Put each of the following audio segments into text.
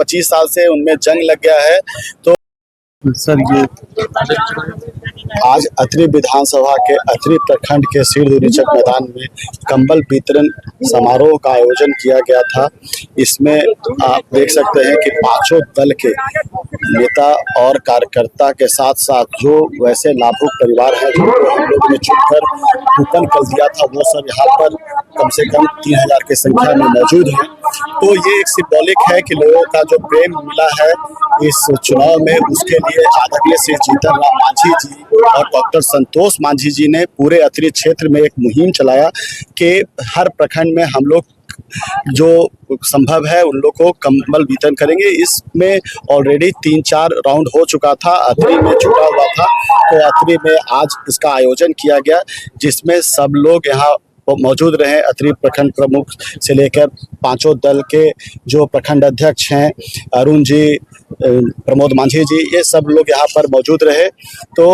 25 साल से उनमें जंग लग गया है। तो सर ये आज अतरी विधानसभा के अतरी प्रखंड के सिरदुरीचक मैदान में कंबल वितरण समारोह का आयोजन किया गया था। इसमें आप देख सकते हैं कि पांचों दल के नेता और कार्यकर्ता के साथ साथ जो वैसे लाभुक परिवार हैं जिनको हम लोग ने चुनकर कूपन कर दिया था, वो सब यहाँ पर कम से कम 3000 की संख्या में मौजूद हैं। तो ये एक सिंबॉलिक है कि लोगों का जो प्रेम मिला है इस चुनाव में, उसके लिए आदरणीय श्री जीतन राम मांझी जी और डॉक्टर संतोष मांझी जी ने पूरे अतरी क्षेत्र में एक मुहिम चलाया कि हर प्रखंड में हम लोग जो संभव है उन लोग को कंबल वितरण करेंगे। इसमें ऑलरेडी 3-4 राउंड हो चुका था, अतरी में छूटा हुआ था, तो अतरी में आज इसका आयोजन किया गया जिसमें सब लोग यहाँ मौजूद रहे। अतरी प्रखंड प्रमुख से लेकर पांचों दल के जो प्रखंड अध्यक्ष हैं, अरुण जी, प्रमोद मांझी जी, ये सब लोग यहाँ पर मौजूद रहे। तो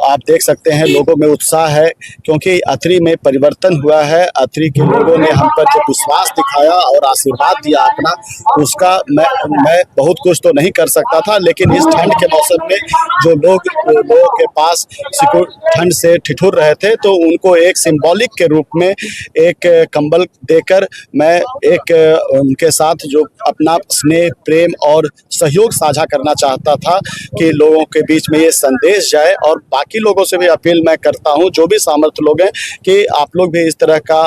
आप देख सकते हैं लोगों में उत्साह है क्योंकि अतरी में परिवर्तन हुआ है। अतरी के लोगों ने हम पर जो विश्वास दिखाया और आशीर्वाद दिया अपना, उसका मैं बहुत कुछ तो नहीं कर सकता था, लेकिन इस ठंड के मौसम में जो लोगों के पास ठंड से ठिठुर रहे थे, तो उनको एक सिंबॉलिक के रूप में एक कंबल देकर मैं एक उनके साथ जो अपना स्नेह, प्रेम और सहयोग साझा करना चाहता था कि लोगों के बीच में ये संदेश जाए। और बाकी लोगों से भी अपील मैं करता हूँ, जो भी सामर्थ्य लोग हैं, कि आप लोग भी इस तरह का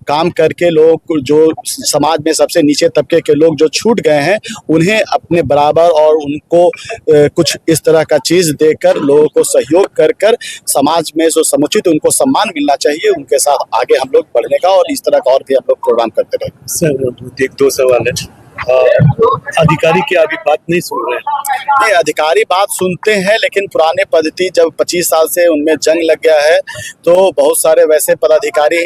काम करके लोग जो समाज में सबसे नीचे तबके के लोग जो छूट गए हैं उन्हें अपने बराबर और उनको कुछ इस तरह का चीज़ देकर लोगों को सहयोग कर समाज में जो समुचित उनको सम्मान मिलना चाहिए, उनके साथ आगे हम लोग बढ़ने का और इस तरह का और भी हम लोग प्रोग्राम करते रहे। सर एक दो सवाल है। अधिकारी क्या अभी बात नहीं सुन रहे हैं? नहीं, अधिकारी बात सुनते हैं, लेकिन पुराने पद्धति जब 25 साल से उनमें जंग लग गया है तो बहुत सारे वैसे पदाधिकारी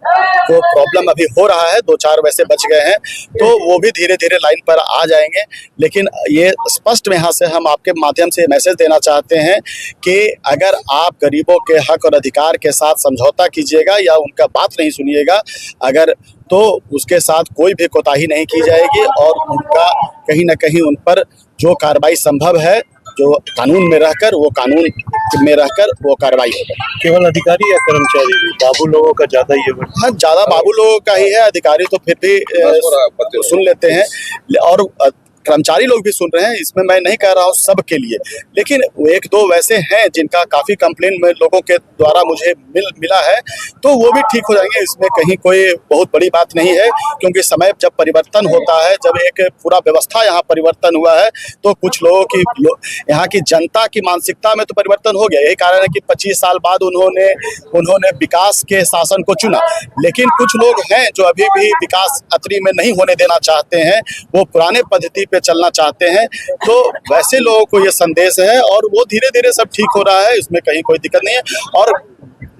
को प्रॉब्लम अभी हो रहा है, 2-4 वैसे बच गए हैं, तो वो भी धीरे धीरे लाइन पर आ जाएंगे। लेकिन ये स्पष्ट यहाँ से हम आपके माध्यम से मैसेज देना चाहते हैं कि अगर आप गरीबों के हक और अधिकार के साथ समझौता कीजिएगा या उनका बात नहीं सुनिएगा अगर, तो उसके साथ कोई भी कोताही नहीं की जाएगी और उनका कहीं ना कहीं उन पर जो कार्रवाई संभव है, जो कानून में रहकर वो कार्रवाई होगा। केवल अधिकारी या कर्मचारी भी? बाबू लोगों का ज्यादा ये? हाँ, ज्यादा बाबू लोगों का ही है, अधिकारी तो फिर भी सुन लेते हैं और कर्मचारी लोग भी सुन रहे हैं। इसमें मैं नहीं कह रहा हूँ सब के लिए, लेकिन 1-2 वैसे हैं जिनका काफ़ी कंप्लेन में लोगों के द्वारा मुझे मिला है, तो वो भी ठीक हो जाएंगे। इसमें कहीं कोई बहुत बड़ी बात नहीं है, क्योंकि समय जब परिवर्तन होता है, जब एक पूरा व्यवस्था यहाँ परिवर्तन हुआ है, तो कुछ लोगों की यहाँ की जनता की मानसिकता में तो परिवर्तन हो गया। यही कारण है कि 25 साल बाद उन्होंने विकास के शासन को चुना। लेकिन कुछ लोग हैं जो अभी भी विकास अतरी में नहीं होने देना चाहते हैं, वो पुराने पद्धति पे चलना चाहते हैं। तो वैसे लोगों को ये संदेश है और वो धीरे धीरे सब ठीक हो रहा है, इसमें कहीं कोई दिक्कत नहीं है। और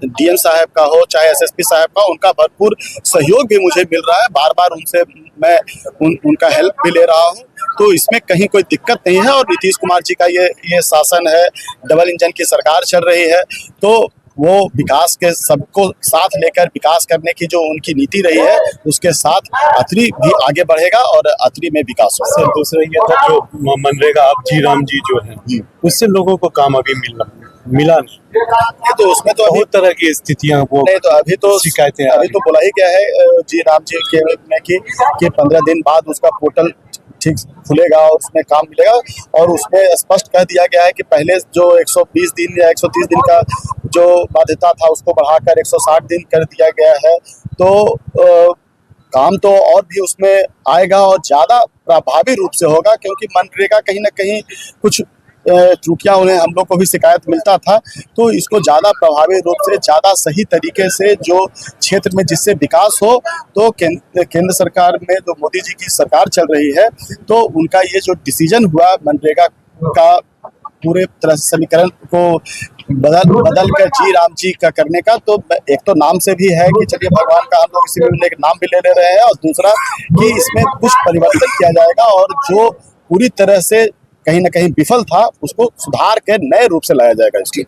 डीएम साहब का हो चाहे एसएसपी साहब का, उनका भरपूर सहयोग भी मुझे मिल रहा है। बार बार उनसे मैं उनका हेल्प भी ले रहा हूँ, तो इसमें कहीं कोई दिक्कत नहीं है। और नीतीश कुमार जी का ये शासन है, डबल इंजन की सरकार चल रही है, तो वो विकास के सबको साथ लेकर विकास करने की जो उनकी नीति रही है, उसके साथ अतरी भी आगे बढ़ेगा और अतरी में विकास होगा। सर दूसरा ये था जो मनरेगा आप जी राम जी जो है, उससे लोगों को काम अभी मिला नहीं, तो उसमें तो बहुत तरह की स्थितियां वो नहीं, तो अभी तो शिकायतें अभी तो बोला ही गया है जी राम जी के में कि 15 दिन बाद उसका पोर्टल ठीक खुलेगा और उसमें काम मिलेगा। और उसमें स्पष्ट कह दिया गया है कि पहले जो 120 दिन या 130 दिन का जो बाध्यता था उसको बढ़ाकर 160 दिन कर दिया गया है। तो काम तो और भी उसमें आएगा और ज़्यादा प्रभावी रूप से होगा, क्योंकि मनरेगा कहीं ना कहीं कुछ त्रुटियां उन्हें हम लोग को भी शिकायत मिलता था। तो इसको ज़्यादा प्रभावी रूप से, ज़्यादा सही तरीके से जो क्षेत्र में जिससे विकास हो, तो केंद्र सरकार में जो मोदी जी की सरकार चल रही है, तो उनका ये जो डिसीजन हुआ मनरेगा का पूरे तरह से समीकरण को बदल कर जी राम जी का करने का, तो एक तो नाम से भी है कि चलिए भगवान का हम लोग इसी में एक नाम भी ले रहे हैं, और दूसरा कि इसमें कुछ परिवर्तन किया जाएगा और जो पूरी तरह से कहीं ना कहीं विफल था उसको सुधार के नए रूप से लाया जाएगा इसकी।